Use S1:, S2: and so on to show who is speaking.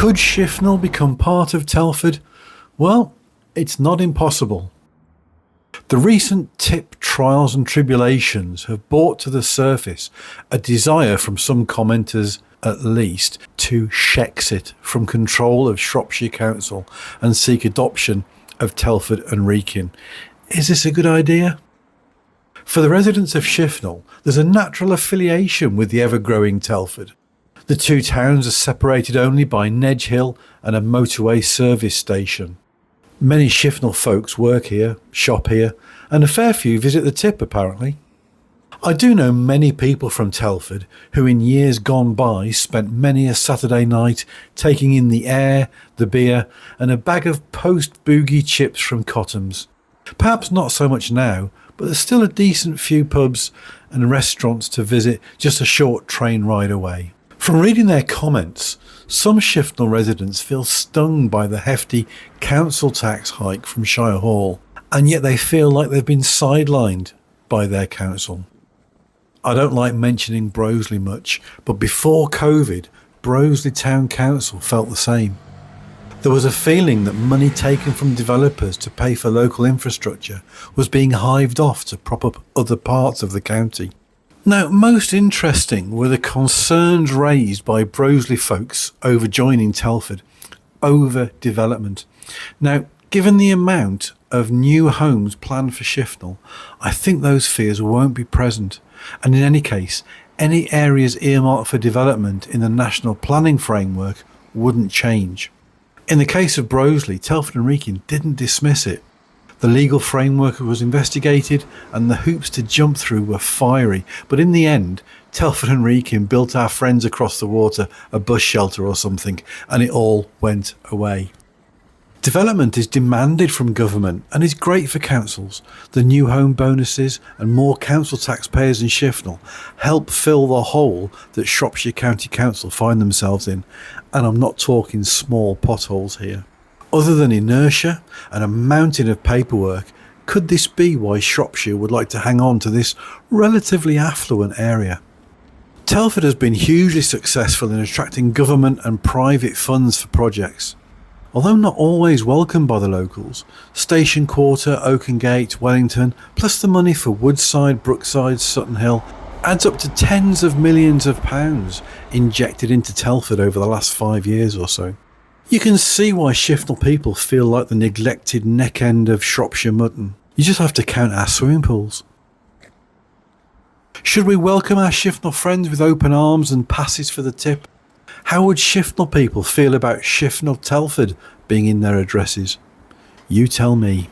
S1: Could Shifnal become part of Telford? Well, it's not impossible. The recent tip trials and tribulations have brought to the surface a desire from some commenters at least to Shexit from control of Shropshire Council and seek adoption of Telford and Wrekin. Is this a good idea? For the residents of Shifnal, there's a natural affiliation with the ever-growing Telford. The two towns are separated only by Nedge Hill and a motorway service station. Many Shifnal folks work here, shop here, and a fair few visit the tip apparently. I do know many people from Telford who in years gone by spent many a Saturday night taking in the air, the beer and a bag of post-boogie chips from Cottams. Perhaps not so much now, but there's still a decent few pubs and restaurants to visit just a short train ride away. From reading their comments, some Shifnal residents feel stung by the hefty council tax hike from Shire Hall, and yet they feel like they've been sidelined by their council. I don't like mentioning Broseley much, but before COVID, Broseley Town Council felt the same. There was a feeling that money taken from developers to pay for local infrastructure was being hived off to prop up other parts of the county. Now, most interesting were the concerns raised by Broseley folks over joining Telford, over development. Now, given the amount of new homes planned for Shifnal, I think those fears won't be present, and in any case, any areas earmarked for development in the national planning framework wouldn't change. In the case of Broseley, Telford and Wrekin didn't dismiss it. The legal framework was investigated and the hoops to jump through were fiery, but in the end, Telford and Wrekin built our friends across the water a bus shelter or something, and it all went away. Development is demanded from government and is great for councils. The new home bonuses and more council taxpayers in Shifnal help fill the hole that Shropshire County Council find themselves in, and I'm not talking small potholes here. Other than inertia and a mountain of paperwork, could this be why Shropshire would like to hang on to this relatively affluent area? Telford has been hugely successful in attracting government and private funds for projects. Although not always welcomed by the locals, Station Quarter, Oakengate, Wellington, plus the money for Woodside, Brookside, Sutton Hill, adds up to tens of millions of pounds injected into Telford over the last 5 years or so. You can see why Shifnal people feel like the neglected neck end of Shropshire mutton. You just have to count our swimming pools. Should we welcome our Shifnal friends with open arms and passes for the tip? How would Shifnal people feel about Shifnal Telford being in their addresses? You tell me.